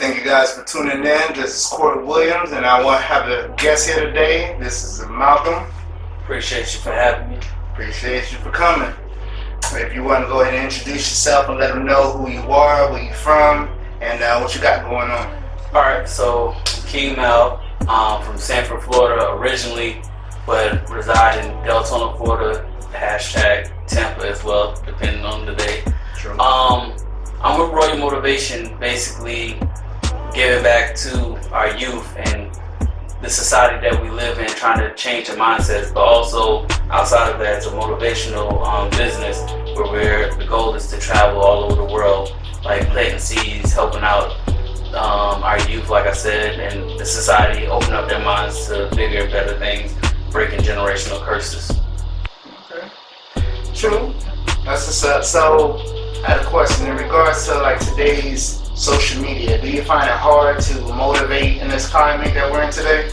Thank you guys for tuning in. This is Corey Williams, and I want to have a guest here today. This is Malcolm. Appreciate you for having me. Appreciate you for coming. If you want to go ahead and introduce yourself and let them know who you are, where you're from, and what you got going on. Alright, so King Mel, from Sanford, Florida originally, but reside in Deltona, Florida, hashtag Tampa as well, depending on the day. True. I'm with Royal Motivation, basically giving back to our youth and the society that we live in, trying to change the mindsets, but also outside of that, it's a motivational business where the goal is to travel all over the world, like planting seeds, helping out our youth, like I said, and the society, open up their minds to bigger and better things, breaking generational curses. Okay. True. That's what's up. So, I had a question in regards to like today's social media. Do you find it hard to motivate in this climate that we're in today?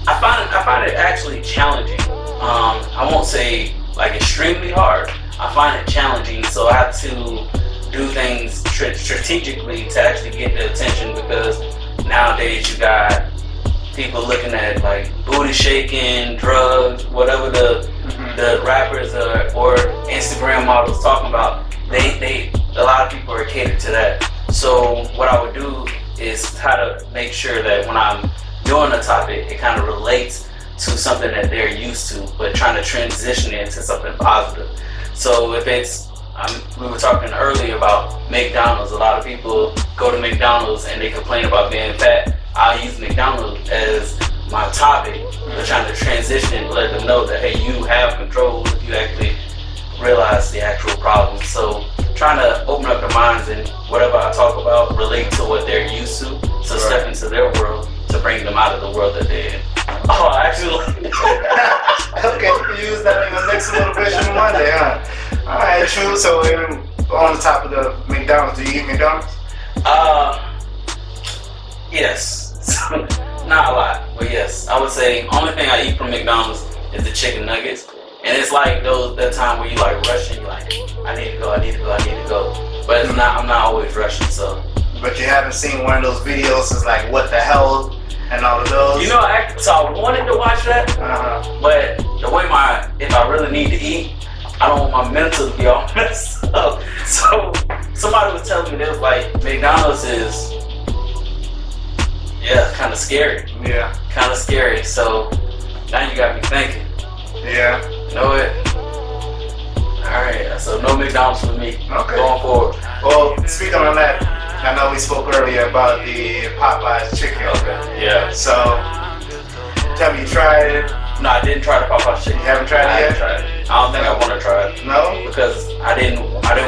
I find it actually challenging. I won't say like extremely hard. I find it challenging, so I have to do things strategically to actually get the attention, because nowadays you got people looking at like booty shaking, drugs, whatever the rappers or Instagram models talking about. They a lot of people are catered to that. So what I would do is try to make sure that when I'm doing a topic, it kind of relates to something that they're used to, but trying to transition it into something positive. So if it's, we were talking earlier about McDonald's. A lot of people go to McDonald's and they complain about being fat. I'll use McDonald's as my topic, but trying to transition and let them know that, hey, you have control if you actually realize the actual problem. So trying to open up their minds and whatever I talk about relate to what they're used to. So Right. Step into their world to bring them out of the world that they're in. Oh, actually. Okay, you can use that in the next motivation Monday, huh? Alright, true. So on the top of the McDonald's, do you eat McDonald's? Yes. Not a lot, but yes. I would say only thing I eat from McDonald's is the chicken nuggets. And it's like that time where you like rushing, you're like, I need to go. But it's not, I'm not always rushing, so. But you haven't seen one of those videos that's like, what the hell, and all of those? You know, so I wanted to watch that, but the way if I really need to eat, I don't want my mental to be all messed up. So somebody was telling me, they was like, McDonald's is, kind of scary. Yeah. Kind of scary, so now you got me thinking. Yeah. You know what? Alright, so no McDonald's for me. Okay. Going forward. Well, speaking on that, I know we spoke earlier about the Popeyes chicken. Okay. Yeah. So, tell me, you tried it? No, I didn't try the Popeyes chicken. You haven't tried it yet? I don't think I want to try it. No? Because I didn't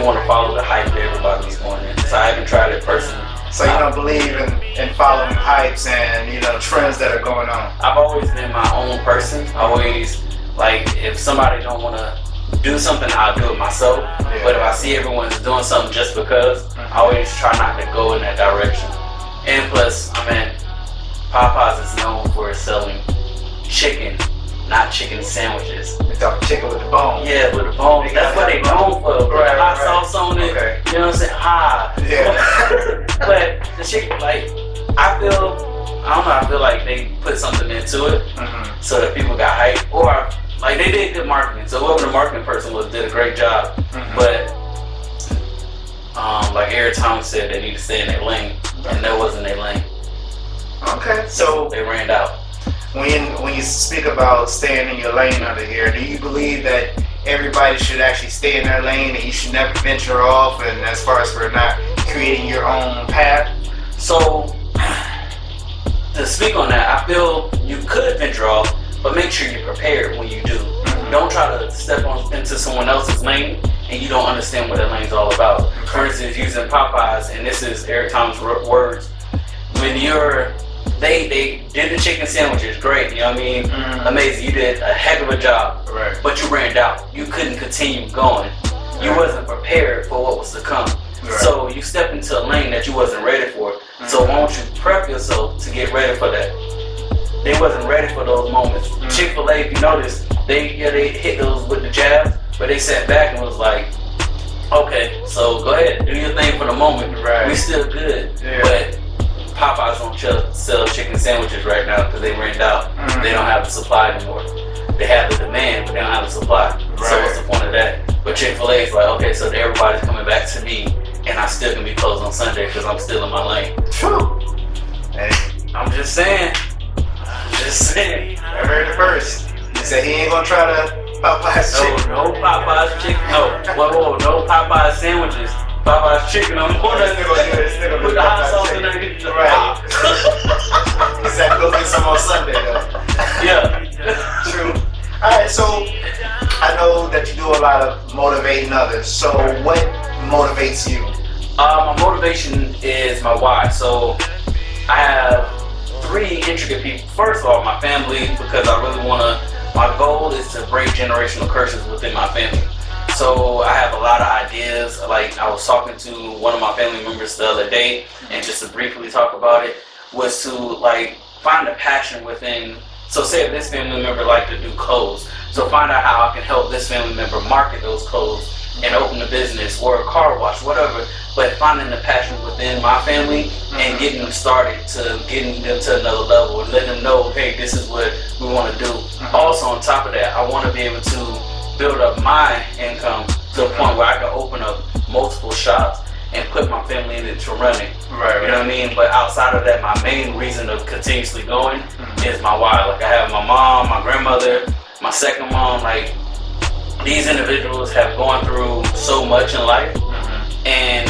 want to follow the hype that everybody's going in. So I haven't tried it personally. So you don't believe in following hypes and, trends that are going on? I've always been my own person. I always, like, if somebody don't want to do something, I'll do it myself. Yeah. But if I see everyone's doing something just because, I always try not to go in that direction. And plus, Popeyes is known for selling chicken, not chicken sandwiches. They talk chicken with the bone. Yeah, with the bone. That's what they known for. Put Right, hot right. sauce on it. Okay. You know what I'm saying? Hot. Yeah. But the chicken, like, I feel like they put something into it so that people got hype. Or, like, they did good marketing. So whoever the marketing person was did a great job. But, like Eric Thomas said, they need to stay in their lane. And that wasn't their lane. Okay. So They ran out. when you speak about staying in your lane under here, do you believe that everybody should actually stay in their lane and you should never venture off, and as far as for not creating your own path? So, to speak on that, I feel you could venture off, but make sure you're prepared when you do. Don't try to step into someone else's lane and you don't understand what that lane's all about. For instance, using Popeyes, and this is Eric Thomas' words, when they did the chicken sandwiches, great, you know what I mean? Amazing, you did a heck of a job, Right. but you ran out. You couldn't continue going. You wasn't prepared for what was to come. Right. So you stepped into a lane that you wasn't ready for. So why don't you prep yourself to get ready for that? They wasn't ready for those moments. Chick-fil-A, if you notice, they hit those with the jab, but they sat back and was like, okay, so go ahead, do your thing for the moment. Right. We still good. Yeah. But Popeyes don't sell chicken sandwiches right now because they ran out. Mhm. They don't have the supply anymore. They have the demand, but they don't have the supply. So Right. what's the point of that? But Chick-fil-A is like, okay, so everybody's coming back to me, and I still can be closed on Sunday because I'm still in my lane. True. Hey, I'm just saying. I heard it first. He said he ain't gonna try to Popeye's chicken. No Popeye's chicken. No, no Popeye's sandwiches. Popeye's chicken on the corner. This nigga Put do the hot Popeye's sauce in chicken. there. Right. He said go get some on Sunday though. Yeah. True. Alright, so I know that you do a lot of motivating others. So what motivates you? My motivation is my why. So I have 3 intricate people. First of all, my family, because I really want to, my goal is to break generational curses within my family. So I have a lot of ideas. Like I was talking to one of my family members the other day, and just to briefly talk about it, was to like find a passion within. So say if this family member like to do clothes, so find out how I can help this family member market those clothes and open a business or a car wash, whatever. But finding the passion within my family and getting them started to getting them to another level and letting them know, hey, this is what we want to do. Also on top of that, I want to be able to build up my income to the point where I can open up multiple shops and put my family into running. Right. You know what I mean? But outside of that, my main reason of continuously going is my why. Like I have my mom, my grandmother, my second mom. Like these individuals have gone through so much in life, and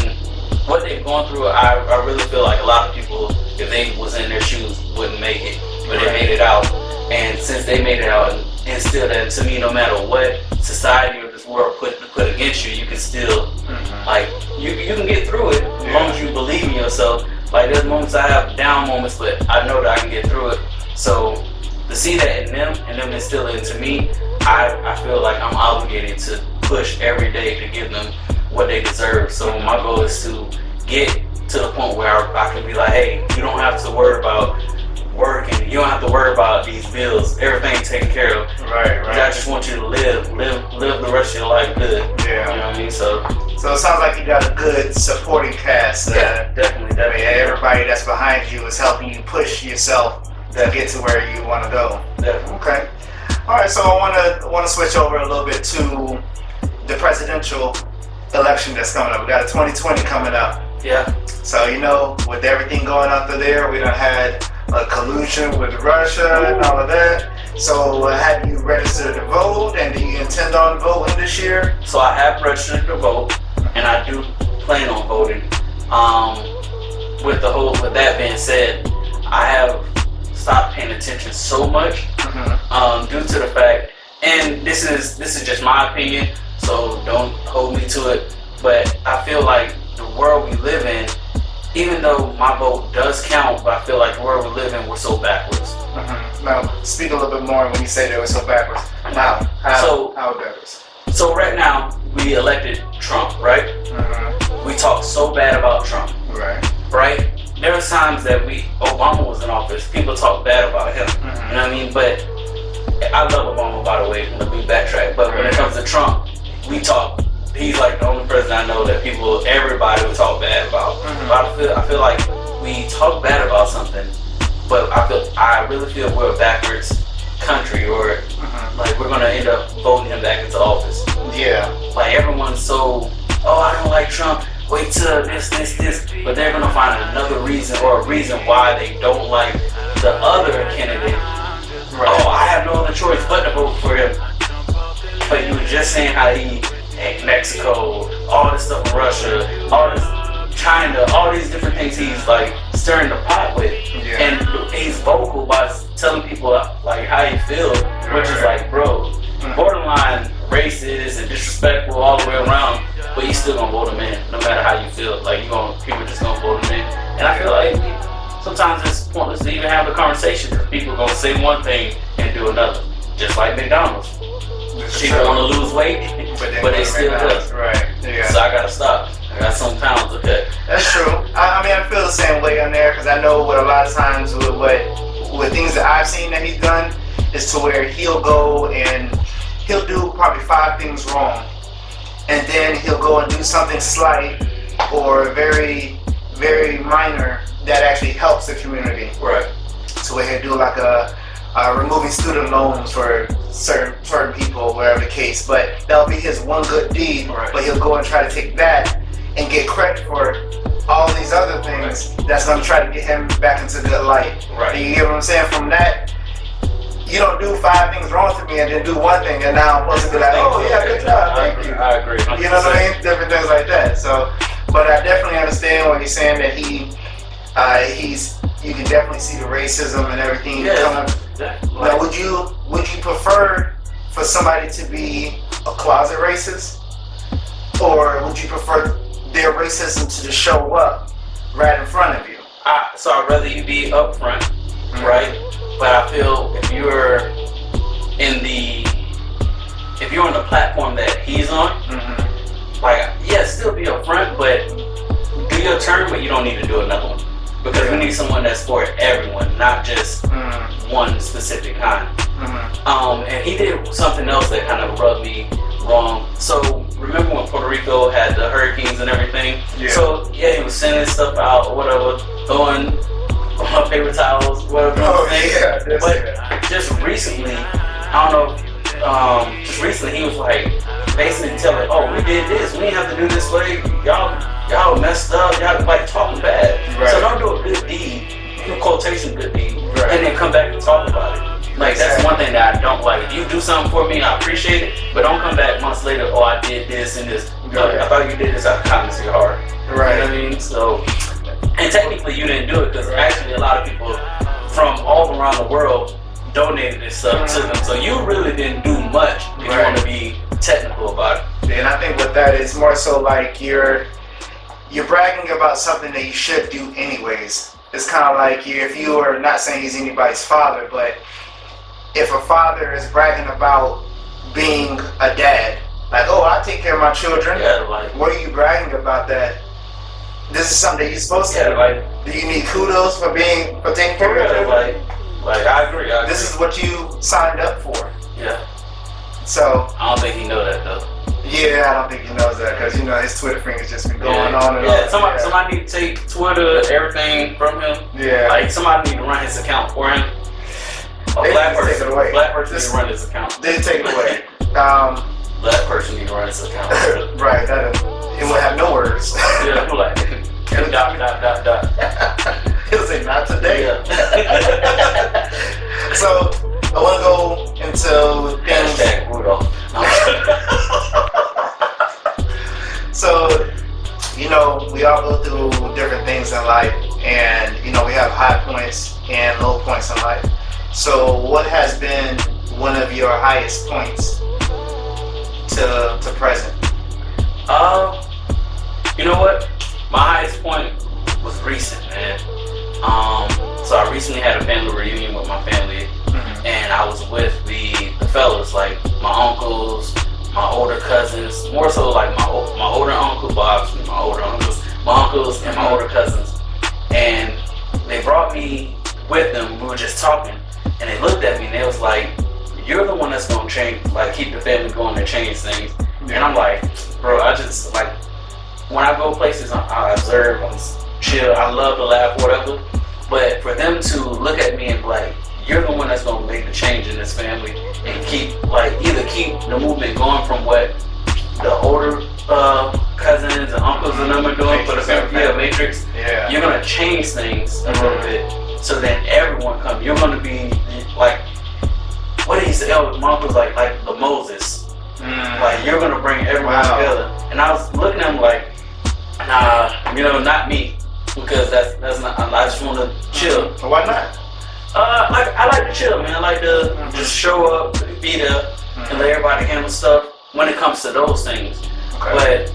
what they've gone through, I really feel like a lot of people, if they was in their shoes, wouldn't make it. But they made it out, and since they made it out, and instilled that to me, no matter what society or this world put against you, you can still like you can get through it as long as you believe in yourself. Like there's moments I have down moments, but I know that I can get through it. So to see that in them and them instill it into me, I feel like I'm obligated to push every day to give them what they deserve. So my goal is to get to the point where I can be like, hey, you don't have to worry about working. You don't have to worry about these bills. Everything's taken care of. Right. I just want you to live the rest of your life good. Yeah. You know what I mean? So it sounds like you got a good supporting cast. yeah, definitely. Everybody that's behind you is helping you push yourself to get to where you want to go. Definitely. Okay. All right. So I want to switch over a little bit to the presidential election that's coming up. We got a 2020 coming up. Yeah. So with everything going on through there, we done had a collusion with Russia and all of that. So have you registered to vote, and do you intend on voting this year? So I have registered to vote, and I do plan on voting. With that being said, I have stopped paying attention so much due to the fact, and this is just my opinion, so don't hold me to it. But I feel like the world we live in, even though my vote does count, but I feel like the world we live in, we're so backwards. Now, speak a little bit more when you say they were so backwards. Now, how backwards? So right now, we elected Trump, right? We talk so bad about Trump, right? There were times that Obama was in office, people talk bad about him, you know what I mean? But I love Obama, by the way, let me backtrack. But when it comes to Trump, he's like the only president I know that everybody would talk bad about. But I feel like we talk bad about something, but I really feel we're a backwards country, or like we're gonna end up voting him back into office. Yeah. Like everyone's so, I don't like Trump. Wait till this, but they're gonna find another reason or a reason why they don't like the other candidate. I have no other choice but to vote for him. But you were just saying how he Mexico, all this stuff in Russia, all this China, all these different things he's like stirring the pot with, and he's vocal by telling people like how he feels, which is like, bro, borderline racist and disrespectful all the way around. But you still gonna vote him in, no matter how you feel. Like people just gonna vote him in, and I feel like sometimes it's pointless to even have the conversation because people gonna say one thing and do another, just like McDonald's. People want to lose weight, but they still do. Right. Yeah. So I gotta stop. I got some pounds to cut. That's true. I mean, I feel the same way on there because I know what a lot of times with things that I've seen that he's done is to where he'll go and he'll do probably 5 things wrong, and then he'll go and do something slight or very, very minor that actually helps the community. Right. So he'll do like a removing student loans for certain people, whatever the case. But that'll be his one good deed. Right. But he'll go and try to take that and get credit for all these other things that's gonna try to get him back into good light. Right. And you get what I'm saying? From that, you don't do 5 things wrong to me and then do one thing and now I'm supposed to be like, oh yeah, good job, thank you. I agree. 100%. You know what I mean? Different things like that. So, but I definitely understand what he's saying, that you can definitely see the racism and everything coming. Now, would you prefer for somebody to be a closet racist, or would you prefer their racism to just show up right in front of you? So I'd rather you be upfront, right? But I feel if you're on the platform that he's on, like, yeah, still be upfront, but do your turn, but you don't need to do another one. Because we need someone that's for everyone, not just one specific kind. And he did something else that kind of rubbed me wrong. So remember when Puerto Rico had the hurricanes and everything? Yeah. So yeah, he was sending stuff out or whatever, throwing paper towels, whatever. But just recently, I don't know, just recently he was like basically telling, oh, we did this, we didn't have to do this way, y'all messed up, y'all like talking bad. Right. So don't do a good deed, quotation good deed, and then come back and talk about it. Like, that's one thing that I don't like. If you do something for me, I appreciate it, but don't come back months later, oh, I did this and this. I thought you did this out of the kindness of your heart. Right. You know what I mean? So, and technically you didn't do it because actually a lot of people from all around the world donated this stuff to them. So you really didn't do much if you want to be technical about it. And I think with that, it's more so like you're bragging about something that you should do anyways. It's kind of like if you are not saying he's anybody's father, but if a father is bragging about being a dad, like, oh, I take care of my children. Yeah, like, what are you bragging about that? This is something that you're supposed to do. Like, do you need kudos for taking care of children? Like I agree. This is what you signed up for. Yeah. So I don't think he know that though. Yeah, I don't think he knows that because his Twitter finger's just been going on and on. Somebody need to take Twitter, everything from him. Yeah. Like somebody need to run his account for him. Black person need to run his account. They take it away. Black person need to run his account. Right. It will have no words. Yeah. Like dot. He'll say not today. Yeah. So I want to go into things. Hashtag Rudolph. So, we all go through different things in life, and we have high points and low points in life. So what has been one of your highest points to present? You know what? My highest point was recent, man. So I recently had a family reunion with my family, and I was with the fellas, like my uncles, my older cousins, more so like my older uncle, Bob's, my older uncles, my uncles and my older cousins, and they brought me with them. We were just talking, and they looked at me and they was like, "You're the one that's gonna change, like keep the family going and change things." And I'm like, bro, I just like when I go places, I observe, I'm chill, I love to laugh, whatever. But for them to look at me and be like, "You're the one that's gonna make the change in this family and keep either keep the movement going from what the older cousins and uncles and them are doing for the family, Matrix. Yeah. You're gonna change things a little bit, so then everyone come. You're gonna be like, what did he say? Oh, my uncle's like the Moses. Like you're gonna bring everyone together." And I was looking at him like, nah, not me, because that's not. I just want to chill. Why not? I like to chill, man. I like to just show up, be there, and let everybody handle stuff when it comes to those things. Okay. But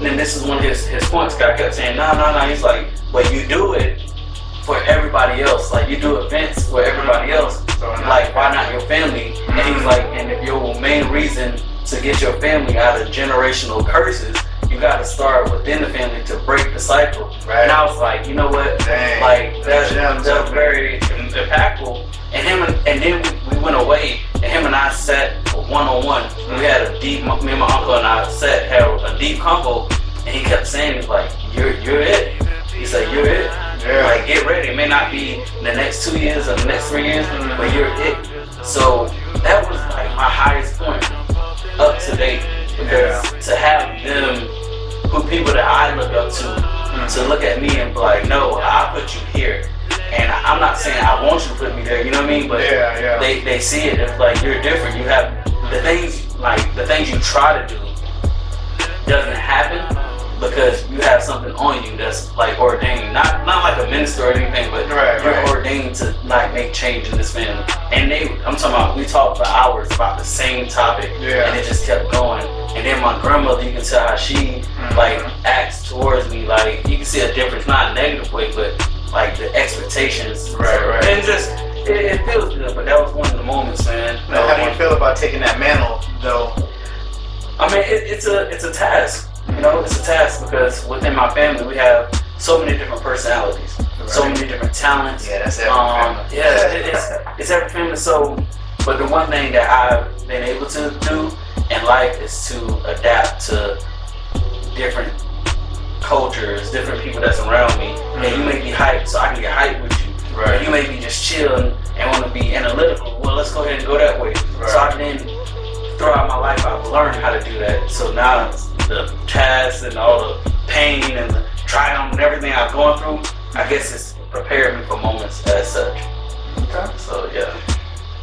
then this is one of his points. I kept saying, no. He's like, but you do it for everybody else. Like you do events for everybody else. Like why not your family? And he's like, and if your main reason to get your family out of generational curses, you got to start within the family to break the cycle. Right. And I was like, you know what? Dang. Like that's very impactful. And then we went away, and him and I sat one-on-one. We had a deep, me and my uncle and I had a deep convo, and he kept saying, he's like, you're it. say you're it. Yeah. Like, get ready. It may not be in the next 2 years or the next 3 years, but you're it. So that was like my highest point up to date, because to have them, who people that I look up to look at me and be like, no, I put you here. And I'm not saying I want you to put me there, you know what I mean? But they see it as like, you're different. You have the things you try to do doesn't happen because you have something on you that's like ordained. Not like a minister or anything, but you're ordained to like make change in this family. And I'm talking about, we talked for hours about the same topic, and it just kept going. And then my grandmother, you can tell how she like acts towards me. Like, you can see a difference, not in a negative way, but like the expectations. And just, it feels good, but that was one of the moments, man. Now, how do you feel about taking that mantle, though? I mean, it's a task. You know, it's a task because within my family we have so many different personalities, so many different talents. Yeah, that's every family. Yeah, it's every family. So, but the one thing that I've been able to do in life is to adapt to different cultures, different people that's around me. And you may be hyped, so I can get hyped with you. Or you may be just chilling and want to be analytical. Well, let's go ahead and go that way. So I then, throughout my life, I've learned how to do that. So now the tasks and all the pain and the triumph and everything I've gone through, I guess it's prepared me for moments as such. Okay. So yeah.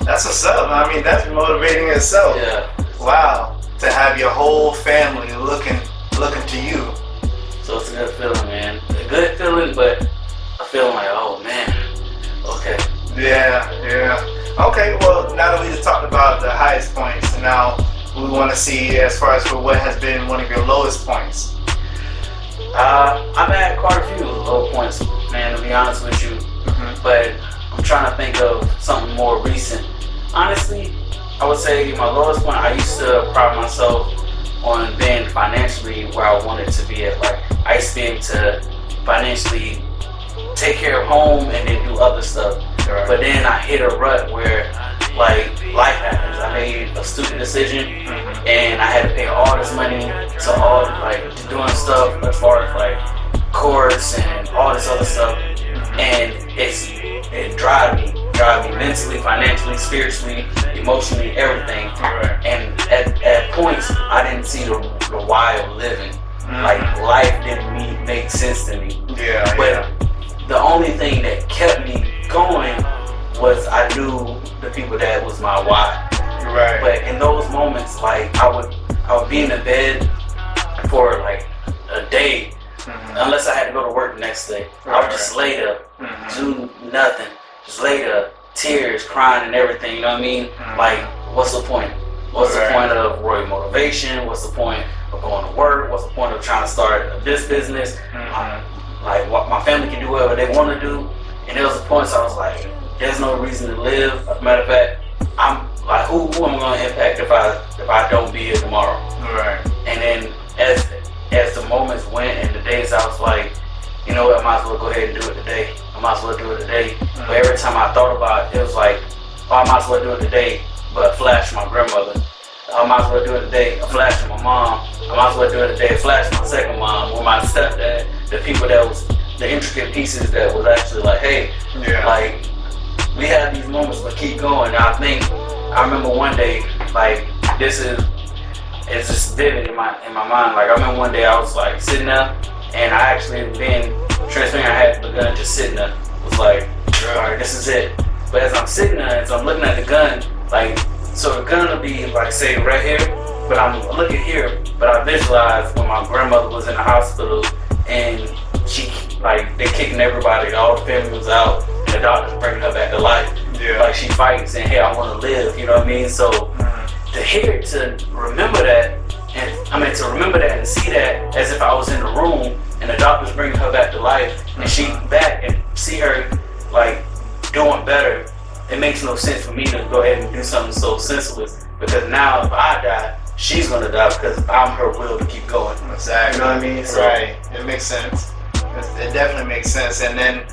That's what's up. I mean, that's motivating in itself. Yeah. Wow. To have your whole family looking to you. So it's a good feeling, man. A good feeling, but a feeling like, oh man, okay. Yeah. Okay, well, now that we just talked about the highest points, now we want to see as far as for what has been one of your lowest points. I've had quite a few low points, man, to be honest with you. But I'm trying to think of something more recent. Honestly, I would say my lowest point, I used to pride myself on being financially where I wanted to be at. Like, I used to be able to financially take care of home and then do other stuff. But then I hit a rut where, like, life happens. I made a stupid decision, and I had to pay all this money to doing stuff as far as like courts and all this other stuff, and it drive me mentally, financially, spiritually, emotionally, everything. And at points, I didn't see the why of living. Like, life didn't make sense to me. But the only thing that kept me going was I knew the people that was my why. But in those moments, like, I would be in the bed for like a day, unless I had to go to work the next day. I would just lay there, do nothing, just lay there, tears, crying and everything, you know what I mean? Like, what's the point? What's the point of Roy Motivation? What's the point of going to work? What's the point of trying to start this business? Like, what my family can do whatever they want to do. And there was a point, so I was like, there's no reason to live. As a matter of fact, I'm like, who am I going to impact if I don't be here tomorrow? And then as the moments went and the days, I was like, you know what, I might as well go ahead and do it today. I might as well do it today. But every time I thought about it, it was like, oh, I might as well do it today, but flash my grandmother. I might as well do it today, a flash of my mom. I might as well do it today, a flash of my second mom or my stepdad. The people that was, the intricate pieces that was actually like, hey, like, we had these moments, but keep going. And I remember one day, like, it's just vivid in my mind. Like, I remember one day I was like sitting there, and I actually been transparent. I had the gun just sitting there. It was like, all right, this is it. But as I'm sitting there, as I'm looking at the gun, like, so the gun will be like, say, right here, but I'm looking here. But I visualized when my grandmother was in the hospital, and she, like, they kicking everybody, all the family was out, and the doctor's bringing her back to life. Like, she fighting, saying, hey, I want to live, you know what I mean? So to hear, to remember that, to remember that and see that as if I was in the room and the doctor's bringing her back to life, and she back and see her like doing better, it makes no sense for me to go ahead and do something so senseless, because now if I die, she's gonna die because I'm her will to keep going. Exactly. You know what I mean? So, it makes sense. It definitely makes sense. And then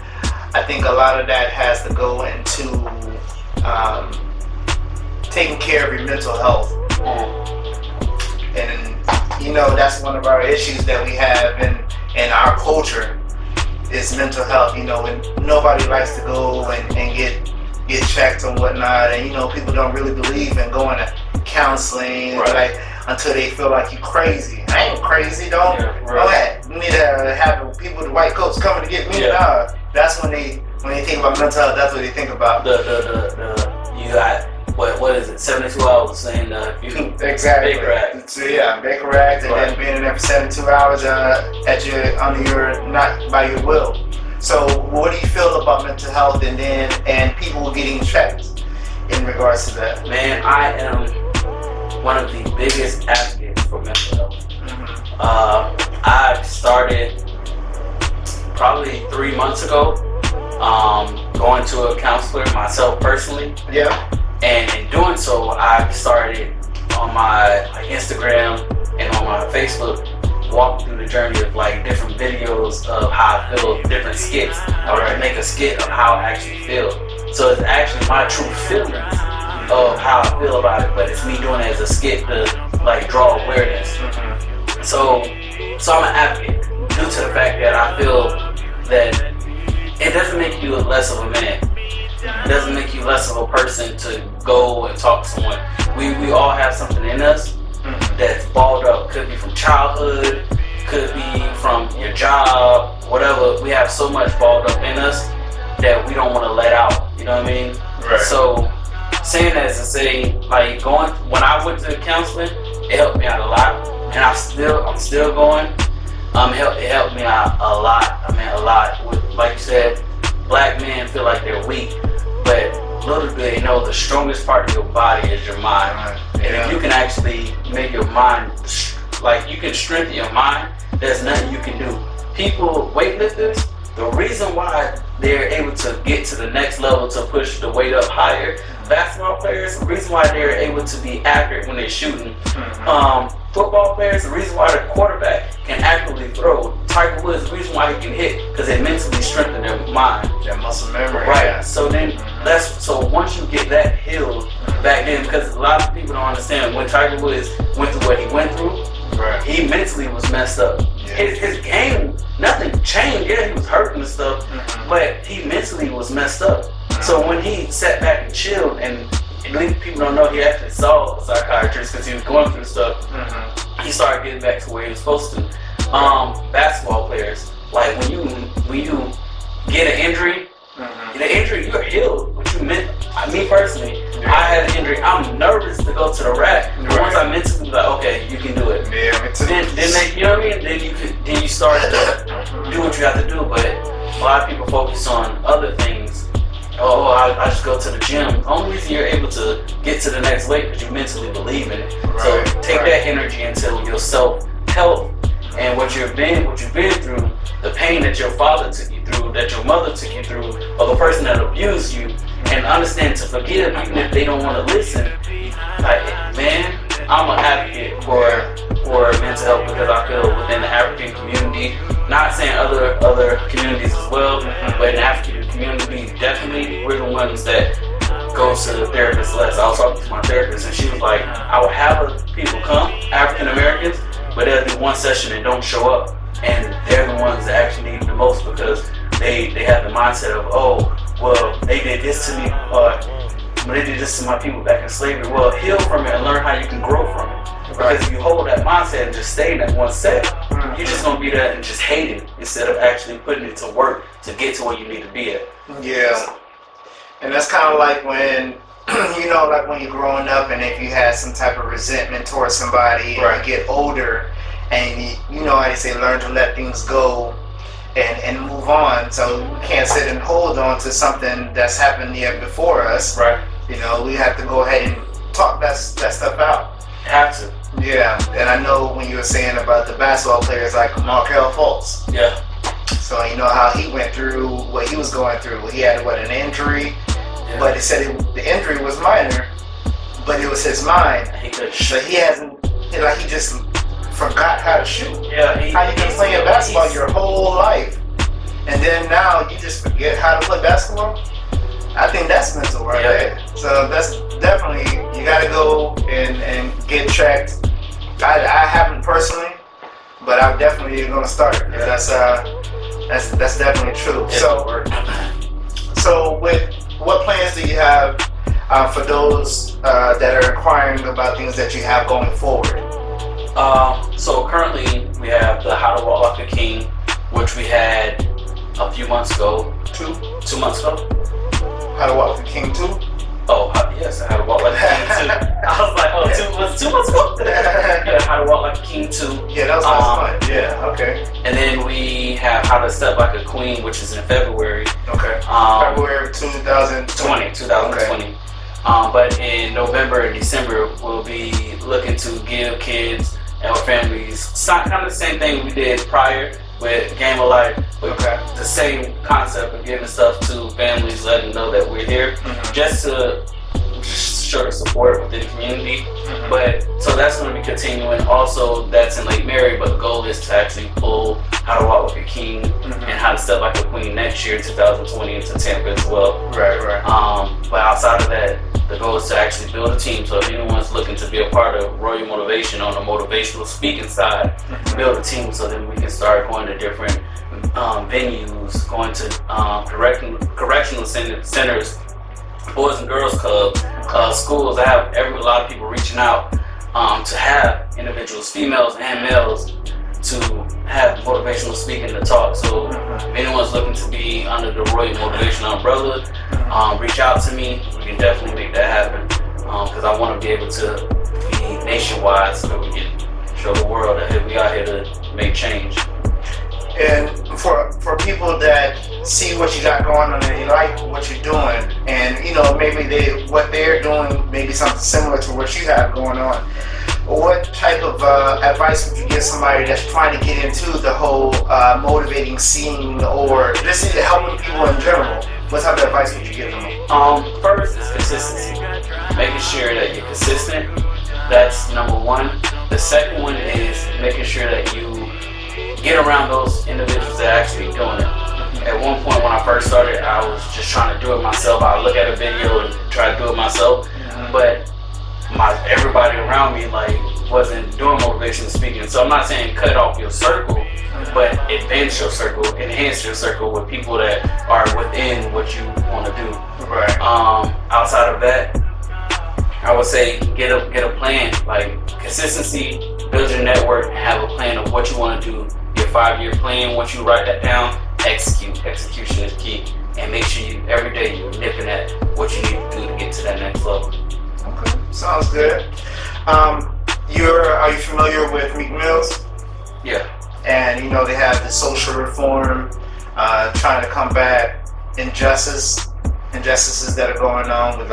I think a lot of that has to go into taking care of your mental health. And you know, that's one of our issues that we have in our culture, is mental health. You know, and nobody likes to go and get checked and whatnot, and you know, people don't really believe in going to counseling, like until they feel like you crazy. I ain't crazy, don't. You need to have people with white coats coming to get me. Nah, that's when they think about mental health. That's what they think about. You got what is it? 72 hours saying exactly. Baker Act. So yeah, Baker Act, and then being in there for 72 hours not by your will. So what do you feel about mental health and people getting checked in regards to that? Man, I am one of the biggest advocates for mental health. I started probably 3 months ago going to a counselor myself personally. Yeah. And in doing so, I started on my Instagram and on my Facebook walking through the journey of like different videos of how I feel, different skits. I would make a skit of how I actually feel. So it's actually my true feelings of how I feel about it, but it's me doing it as a skit to like draw awareness. So I'm an advocate due to the fact that I feel that it doesn't make you less of a man. It doesn't make you less of a person to go and talk to someone. We all have something in us that's balled up. Could be from childhood, could be from your job, whatever. We have so much balled up in us that we don't want to let out. You know what I mean? Right. So saying that is to say, like when I went to counseling, it helped me out a lot, and I'm still going. It helped me out a lot. I mean, a lot. With, like you said, black men feel like they're weak, but little do they know the strongest part of your body is your mind. And if you can actually make your mind, like you can strengthen your mind, there's nothing you can do. People, weightlifters, the reason why they're able to get to the next level to push the weight up higher, basketball players, the reason why they're able to be accurate when they're shooting, football players, the reason why the quarterback can accurately throw, Tiger Woods, the reason why he can hit, because they mentally strengthen their mind. Their muscle memory. Right. Yeah. So then so once you get that healed back then, because a lot of people don't understand when Tiger Woods went through what he went through, he mentally was messed up. His game, nothing changed. Yeah, he was hurting and stuff, but he mentally was messed up. So when he sat back and chilled, and people don't know he actually saw a psychiatrist because he was going through stuff, he started getting back to where he was supposed to. Basketball players, like when you get an injury, the injury, you're healed. What you meant, me personally, I had an injury. I'm nervous to go to the rack. Once I mentally like, okay, you can do it. Yeah, me too. Then you know what I mean? Then you start to do what you have to do. But a lot of people focus on other things. Oh, I just go to the gym. The only reason you're able to get to the next weight because you mentally believe in it. So take that energy into your self-help and what you've been through, the pain that your father took you through, that your mother took you through, or the person that abused you, and understand to forgive even if they don't want to listen. Like, man, I'm an advocate for mental health because I feel within the African community, not saying other communities as well, but in the African community, definitely we're the ones that go to the therapist less. I was talking to my therapist and she was like, I will have people come, African Americans, but they'll do one session and don't show up, and they're the ones that actually need it the most because they have the mindset of, oh, well, they did this to me, they did this to my people back in slavery. Well, heal from it and learn how you can grow from it. Because if you hold that mindset and just stay in that one set, you're just gonna be there and just hate it instead of actually putting it to work to get to where you need to be at. Yeah, and that's kind of like when like when you're growing up, and if you had some type of resentment towards somebody, and you get older, and you know how they say, learn to let things go and move on. So we can't sit and hold on to something that's happened yet before us. Right. You know, we have to go ahead and talk that stuff out. Have to. Yeah, and I know when you were saying about the basketball players like Markelle Fultz. Yeah. So you know how he went through what he was going through. He had an injury. Yeah. But it said the injury was minor, but it was his mind. So he he just forgot how to shoot. Yeah, how you been playing basketball your whole life, and then now you just forget how to play basketball? I think that's mental right there. So that's definitely, you gotta go and get checked. I haven't personally, but I'm definitely gonna start. That's That's definitely true. It So, worked. so with what plans do you have for those that are inquiring about things that you have going forward? So currently we have the How to Walk Like a King, which we had a few months ago. Two months ago. How to Walk the King 2? Oh, yes, How to Walk Like a King 2. I was like, was it 2 months ago? Yeah, How to Walk Like a King 2. Yeah, that was last month. Yeah, okay. And then we have How to Step Like a Queen, which is in February. Okay. February 2020. 2020. Okay. But in November and December, we'll be looking to give kids and our families kind of the same thing we did prior with Game of Life, but Okay. the same concept of giving stuff to families, letting them know that we're here, just to show the support within the community. But so that's going to be continuing. Also, that's in Lake Mary, but the goal is to actually pull How to Walk Like a King and How to Step Like a Queen next year, 2020, into Tampa as well. Right. But outside of that, the goal is to actually build a team. So if anyone's looking to be a part of Royal Motivation on the motivational speaking side, build a team so then we can start going to different venues, going to correctional centers, Boys and Girls Club, schools. I have a lot of people reaching out to have individuals, females and males, to have motivational speaking to talk. So if anyone's looking to be under the Royal Motivation umbrella, reach out to me. We can definitely make that happen, because I want to be able to be nationwide so that we can show the world that hey, we are here to make change. And for people that see what you got going on and they like what you're doing, and maybe what they're doing maybe something similar to what you have going on, what type of advice would you give somebody that's trying to get into the whole motivating scene or just helping people in general? What type of advice would you give them? First is consistency. Making sure that you're consistent. That's number one. The second one is making sure that you get around those individuals that are actually doing it. At one point when I first started, I was just trying to do it myself. I would look at a video and try to do it myself, but everybody around me wasn't doing motivational speaking. So I'm not saying cut off your circle, but advance your circle, enhance your circle with people that are within what you want to do. Right. Outside of that, I would say get a plan, like consistency, build your network, and have a plan of what you want to do. Your 5-year plan. Once you write that down, execute. Execution is key, and make sure you every day you're nipping at what you need to do to get to that next level. Okay, sounds good. Are you familiar with Meek Mills? Yeah. And they have the social reform, trying to combat injustices that are going on with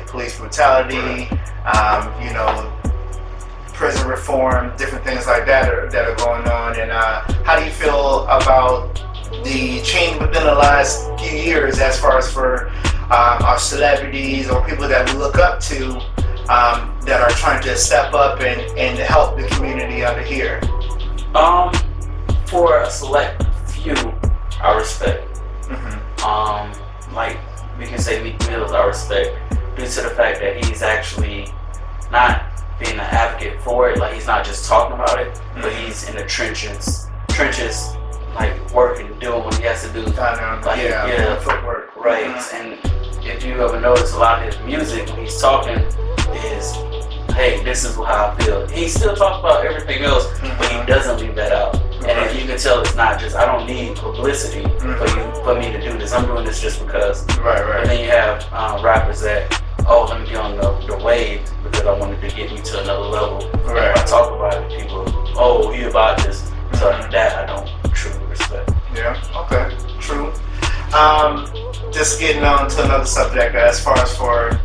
police brutality, prison reform, different things like that are going on. And how do you feel about the change within the last few years as far as for our celebrities or people that we look up to that are trying to step up and help the community under here? For a select few, I respect. Like we can say Meek Mills, I respect, due to the fact that he's actually not being an advocate for it. Like he's not just talking about it, but he's in the trenches, like working, doing what he has to do. Footwork. Right. And if you ever notice, a lot of his music when he's talking is, hey, this is how I feel. He still talks about everything else, but he doesn't leave that out. And if you can tell, it's not just, I don't need publicity for me to do this. I'm doing this just because. Right. And then you have rappers that, let me get on the wave because I wanted to get me to another level. Right. If I talk about it, people, he about this. So that I don't truly respect. Yeah. Okay. True. Just getting on to another subject as far as for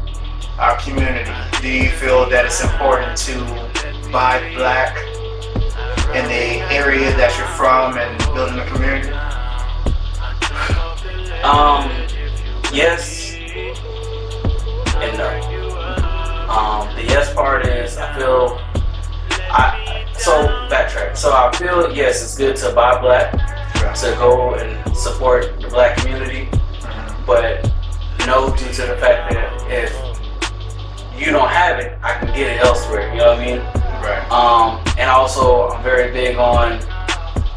our community. Do you feel that it's important to buy black in the area that you're from and building a community? Yes and no. The yes part is backtrack. So I feel yes, it's good to buy black, to go and support the black community, but no, due to the fact that if you don't have it, I can get it elsewhere. You know what I mean? Right. And also I'm very big on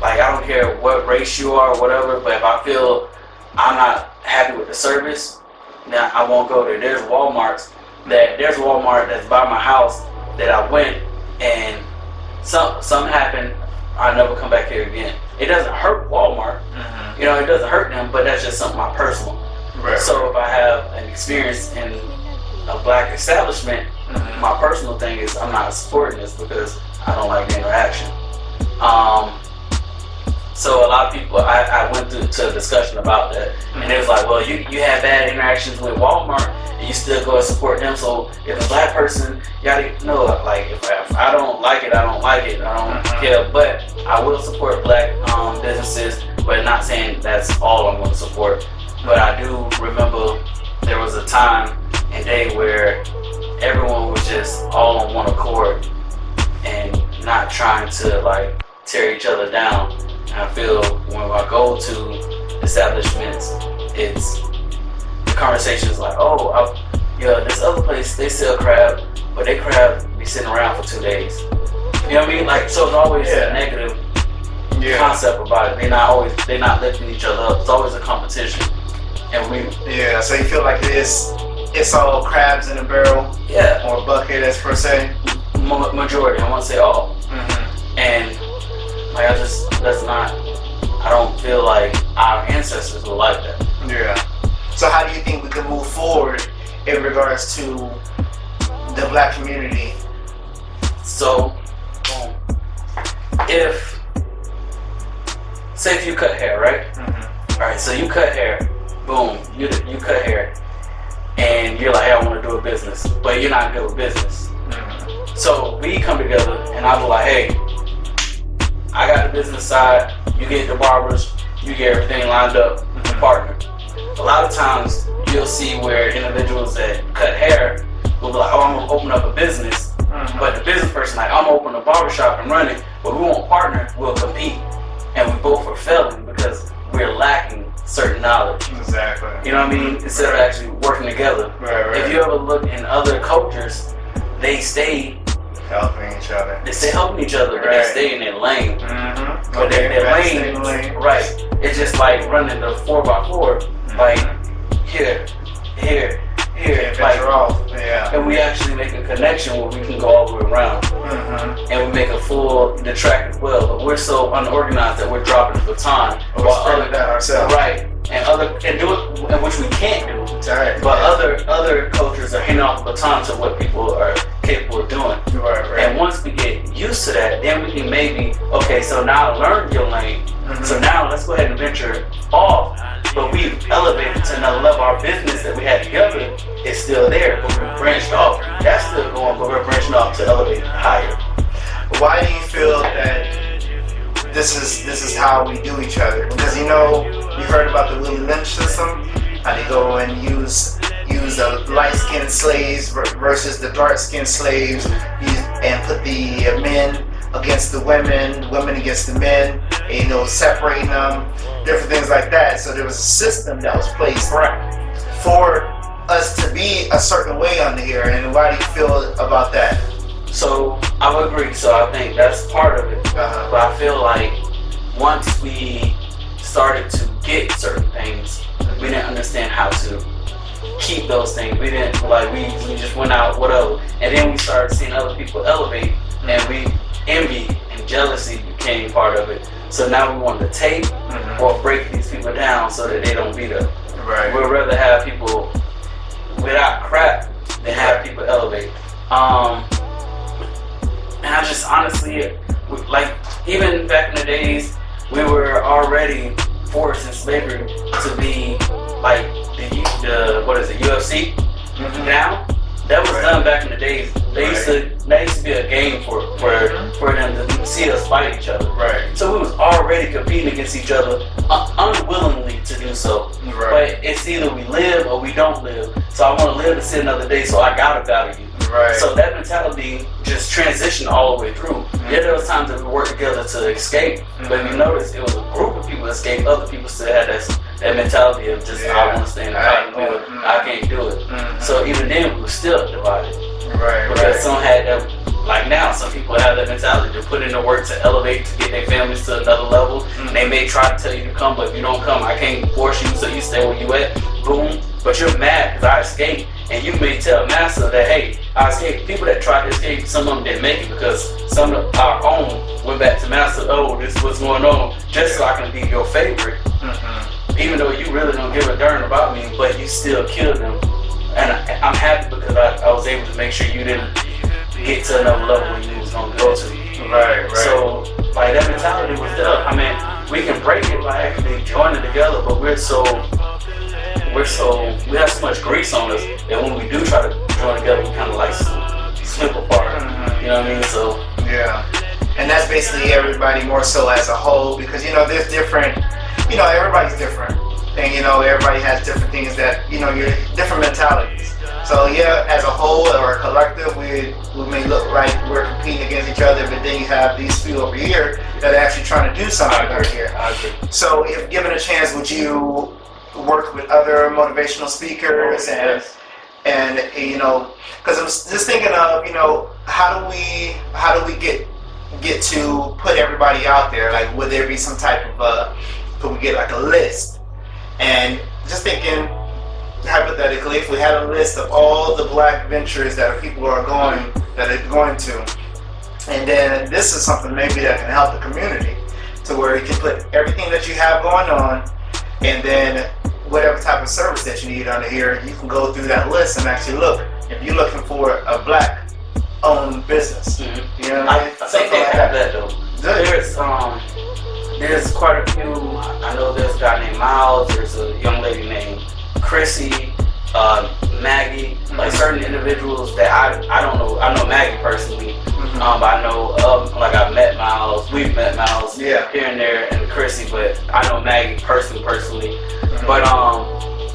like I don't care what race you are or whatever, but if I feel I'm not happy with the service, then I won't go there. There's Walmart that's by my house that I went and something happened. I'll never come back here again. It doesn't hurt Walmart, Mm-hmm. you know, it doesn't hurt them, but that's just something my personal. Right. So if I have an experience in a black establishment, Mm-hmm. my personal thing is I'm not supporting this because I don't like the interaction. So a lot of people, I went through to a discussion about that, and it was like, well, you had bad interactions with Walmart, and you still go and support them. So if a black person, y'all know, like if I don't like it, I don't like it. I don't care, but I will support black businesses, but not saying that's all I'm going to support. But I do remember there was a time and day where everyone was just all on one accord and not trying to like tear each other down. And I feel when I go to establishments, it's the conversation is like, oh, yeah, this other place they sell crab, but they crab be sitting around for 2 days. You know what I mean? Like, so it's always a negative concept about it. They're not lifting each other up. It's always a competition. And so you feel like it's all crabs in a barrel, or a bucket, as per se. Majority, I won't say all. Mm-hmm. And like I don't feel like our ancestors were like that. Yeah. So how do you think we can move forward in regards to the black community? So, say you cut hair, right? Mm-hmm. All right, so you cut hair, boom, you cut hair, and you're like, hey, I want to do a business, but you're not good with business. Mm-hmm. So we come together, and I was like, hey, I got the business side, you get the barbers, you get everything lined up, partner. A lot of times you'll see where individuals that cut hair will be like, oh, I'm gonna open up a business, but the business person like, I'm gonna open a barbershop and run it, but we won't partner, we'll compete, and we both are failing because we're lacking certain knowledge. Exactly. You know what I mean? Instead of actually working together. Right. If you ever look in other cultures, they stay helping each other. They stay helping each other, but they stay in their lane. Mm-hmm. But their lane, right? It's just like running the 4x4, like here, like, and we actually make a connection where we can go all the way around, and we make a full the track as well. But we're so unorganized that we're dropping the baton, while that ourselves, right? And do it, and which we can't do. Right. But other cultures are handing off the baton to what people are capable of doing. Right. And once we get used to that, then we can maybe, okay, so now I learned your lane. So now let's go ahead and venture off. But we elevated to another level. Our business that we had together is still there, but we branched off. That's still going, but we're branching off to elevate higher. Why do you feel that this is how we do each other? Because you heard about the Willie Lynch system, how they go and use the light-skinned slaves versus the dark-skinned slaves, and put the men against the women against the men, and, separating them, different things like that. So there was a system that was placed for us to be a certain way on here. And why do you feel about that? So I would agree. So I think that's part of it. But I feel like once we started to get certain things, we didn't understand how to keep those things. We didn't we just went out, whatever, and then we started seeing other people elevate, and envy and jealousy became part of it. So now we want to take or break these people down so that they don't beat us. Right. We'd rather have people without crap than have people elevate. And I just honestly, even back in the days, we were already forced in slavery to be like the what is it, UFC now? That was done back in the days. That used to be a game for them to see us fight each other. Right. So we was already competing against each other, unwillingly to do so. Right. But it's either we live or we don't live. So I want to live to see another day, so I gotta battle you. Right. So that mentality just transitioned all the way through. Yeah, there was times that we worked together to escape, but if you notice, it was a group of people that escaped. Other people still had that mentality of just, I want to stay in the cotton field, I can't do it. So even then, we were still divided. Right. Because some had that, like now, some people have that mentality to put in the work to elevate, to get their families to another level, they may try to tell you to come, but if you don't come, I can't force you, so you stay where you at. Boom. But you're mad because I escaped, and you may tell master that, hey, I escaped. People that tried to escape, some of them didn't make it because some of our own went back to master. Oh, this is what's going on, just so I can be your favorite. Even though you really don't give a darn about me, but you still killed them. And I'm happy because I was able to make sure you didn't get to another level where you was gonna go to. Right. So like that mentality was there. I mean, we can break it by actually joining together, but we have so much grease on us that when we do try to join together, we kind of like slip apart. You know what I mean? So yeah, and that's basically everybody more so as a whole, because there's different, everybody's different, and everybody has different things that your different mentalities. So yeah, as a whole or a collective, we may look like we're competing against each other, but then you have these few over here that are actually trying to do something over here. I agree. So if given a chance, would you work with other motivational speakers and because I'm just thinking of how do we get to put everybody out there? Like, would there be some type of could we get like a list? And just thinking hypothetically, if we had a list of all the black ventures that people are going to, and then this is something maybe that can help the community to where you can put everything that you have going on, and then whatever type of service that you need under here, you can go through that list and actually look. If you're looking for a black-owned business, I think they have that though. There's quite a few. I know there's a guy named Miles. There's a young lady named Chrissy, Maggie. Like certain individuals that I don't know. I know Maggie personally, but I know I've met Miles. We've met Miles here and there, and Chrissy, but I know Maggie personally. But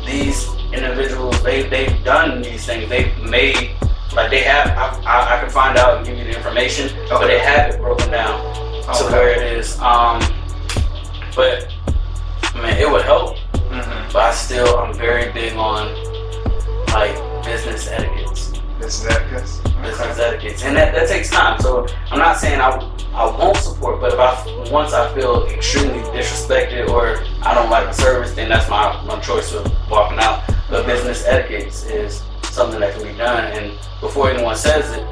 these individuals, they've done these things. They've made, like they have. I can find out and give you the information, but they have it broken down to where it is. But I mean, it would help. But I'm very big on like business etiquettes. Business etiquettes, and that takes time. So I'm not saying I won't support, but if once I feel extremely disrespected or I don't like the service, then that's my choice of walking out. But business etiquettes is something that can be done, and before anyone says it,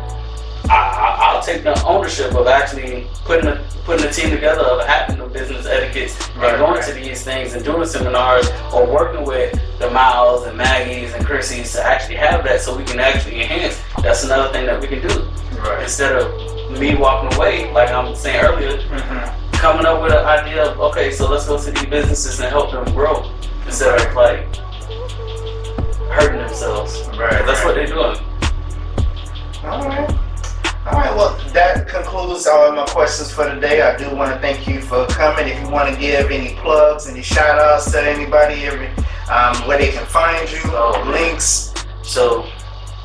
I'll take the ownership of actually putting a team together of having the business etiquettes and going to these things and doing seminars or working with the Miles and Maggies and Chrissy's to actually have that so we can actually enhance. That's another thing that we can do. Instead of me walking away, like I'm saying earlier, coming up with an idea of, okay, so let's go to these businesses and help them grow instead of like hurting themselves. That's what they're doing. All right, well, that concludes all of my questions for today. I do want to thank you for coming. If you want to give any plugs, any shout outs to anybody, where they can find you, links, so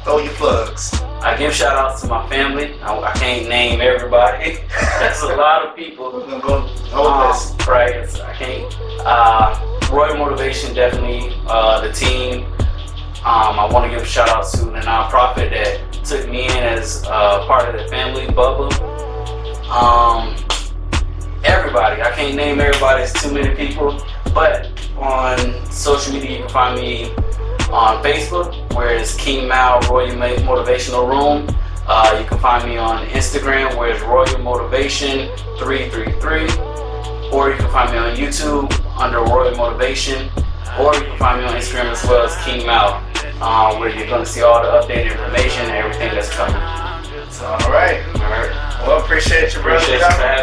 throw your plugs. I give shout outs to my family. I can't name everybody. That's a lot of people. We're going to go hold this. Right, I can't. Royal Motivation, definitely. The team. I want to give a shout out to the nonprofit that took me in as part of the family, Bubba. Everybody, I can't name everybody, it's too many people, but on social media you can find me on Facebook, where it's King Mal Royal Motivational Room. You can find me on Instagram, where it's Royal Motivation 333, or you can find me on YouTube under Royal Motivation, or you can find me on Instagram as well as King Mal. Where you're going to see all the updated information and everything that's coming. All right. Well, appreciate you, brother. Appreciate you for having me.